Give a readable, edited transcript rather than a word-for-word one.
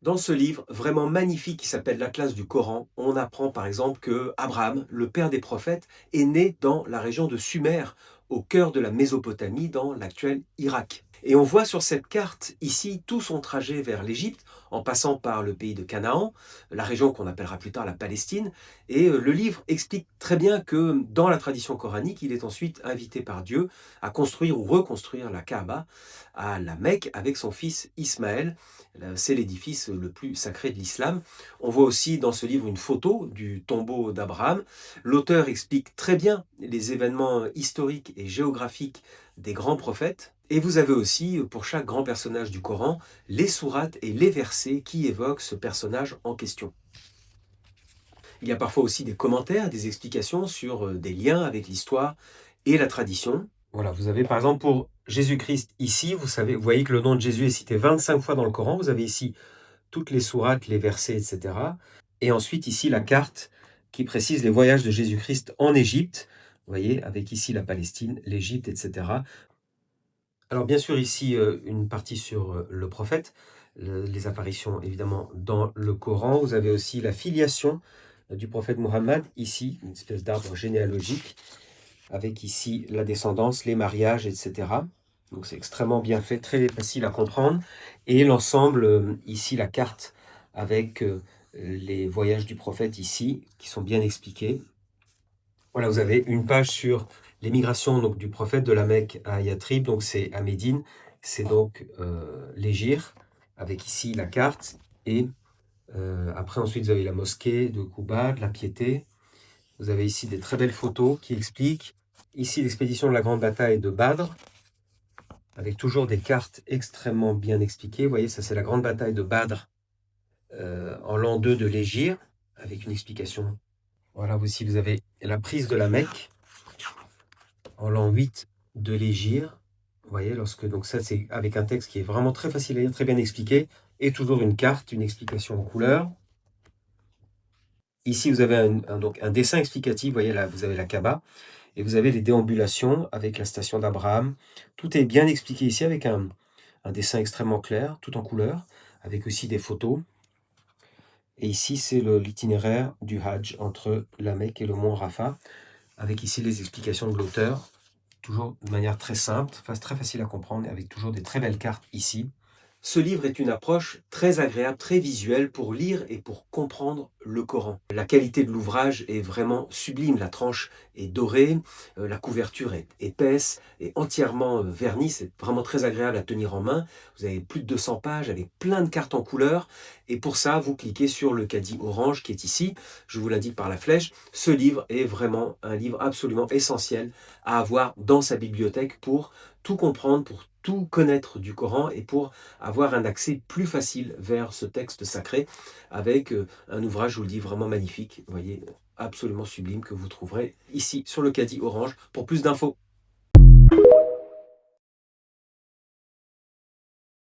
Dans ce livre vraiment magnifique qui s'appelle l'Atlas du Coran, on apprend par exemple que Abraham, le père des prophètes, est né dans la région de Sumer, au cœur de la Mésopotamie, dans l'actuel Irak. Et on voit sur cette carte ici tout son trajet vers l'Égypte, en passant par le pays de Canaan, la région qu'on appellera plus tard la Palestine. Et le livre explique très bien que dans la tradition coranique, il est ensuite invité par Dieu à construire ou reconstruire la Kaaba à la Mecque avec son fils Ismaël. C'est l'édifice le plus sacré de l'islam. On voit aussi dans ce livre une photo du tombeau d'Abraham. L'auteur explique très bien les événements historiques et géographiques des grands prophètes. Et vous avez aussi, pour chaque grand personnage du Coran, les sourates et les versets qui évoquent ce personnage en question. Il y a parfois aussi des commentaires, des explications sur des liens avec l'histoire et la tradition. Voilà, vous avez par exemple pour Jésus-Christ ici, vous voyez que le nom de Jésus est cité 25 fois dans le Coran. Vous avez ici toutes les sourates, les versets, etc. Et ensuite ici la carte qui précise les voyages de Jésus-Christ en Égypte. Vous voyez, avec ici la Palestine, l'Égypte, etc. Alors bien sûr ici une partie sur le prophète, les apparitions évidemment dans le Coran. Vous avez aussi la filiation du prophète Mohammed, ici, une espèce d'arbre généalogique, avec ici la descendance, les mariages, etc. Donc c'est extrêmement bien fait, très facile à comprendre. Et l'ensemble, ici la carte avec les voyages du prophète ici, qui sont bien expliqués. Voilà, vous avez une page sur l'émigration donc, du prophète de la Mecque à Yatrib, donc c'est à Médine, c'est donc l'Hégire, avec ici la carte, et après ensuite vous avez la mosquée de Kouba, de la Piété. Vous avez ici des très belles photos qui expliquent. Ici l'expédition de la grande bataille de Badr, avec toujours des cartes extrêmement bien expliquées. Vous voyez, ça c'est la grande bataille de Badr en l'an 2 de l'Hégire, avec une explication. Voilà, aussi vous avez la prise de la Mecque en l'an 8 de l'Hégire. Vous voyez, donc ça c'est avec un texte qui est vraiment très facile à lire, très bien expliqué, et toujours une carte, une explication en couleur. Ici vous avez donc un dessin explicatif, vous voyez là, vous avez la Kaaba, et vous avez les déambulations avec la station d'Abraham. Tout est bien expliqué ici avec un dessin extrêmement clair, tout en couleur, avec aussi des photos. Et ici, c'est l'itinéraire du Hajj entre la Mecque et le mont Rafah, avec ici les explications de l'auteur, toujours de manière très simple, très facile à comprendre, avec toujours des très belles cartes ici. Ce livre est une approche très agréable, très visuelle pour lire et pour comprendre le Coran. La qualité de l'ouvrage est vraiment sublime. La tranche est dorée, la couverture est épaisse et entièrement vernie. C'est vraiment très agréable à tenir en main. Vous avez plus de 200 pages avec plein de cartes en couleur. Et pour ça, vous cliquez sur le caddie orange qui est ici. Je vous l'indique par la flèche. Ce livre est vraiment un livre absolument essentiel à avoir dans sa bibliothèque pour tout comprendre, pour tout connaître du Coran et pour avoir un accès plus facile vers ce texte sacré avec un ouvrage, je vous le dis, vraiment magnifique, vous voyez, absolument sublime que vous trouverez ici sur le caddie orange. Pour plus d'infos,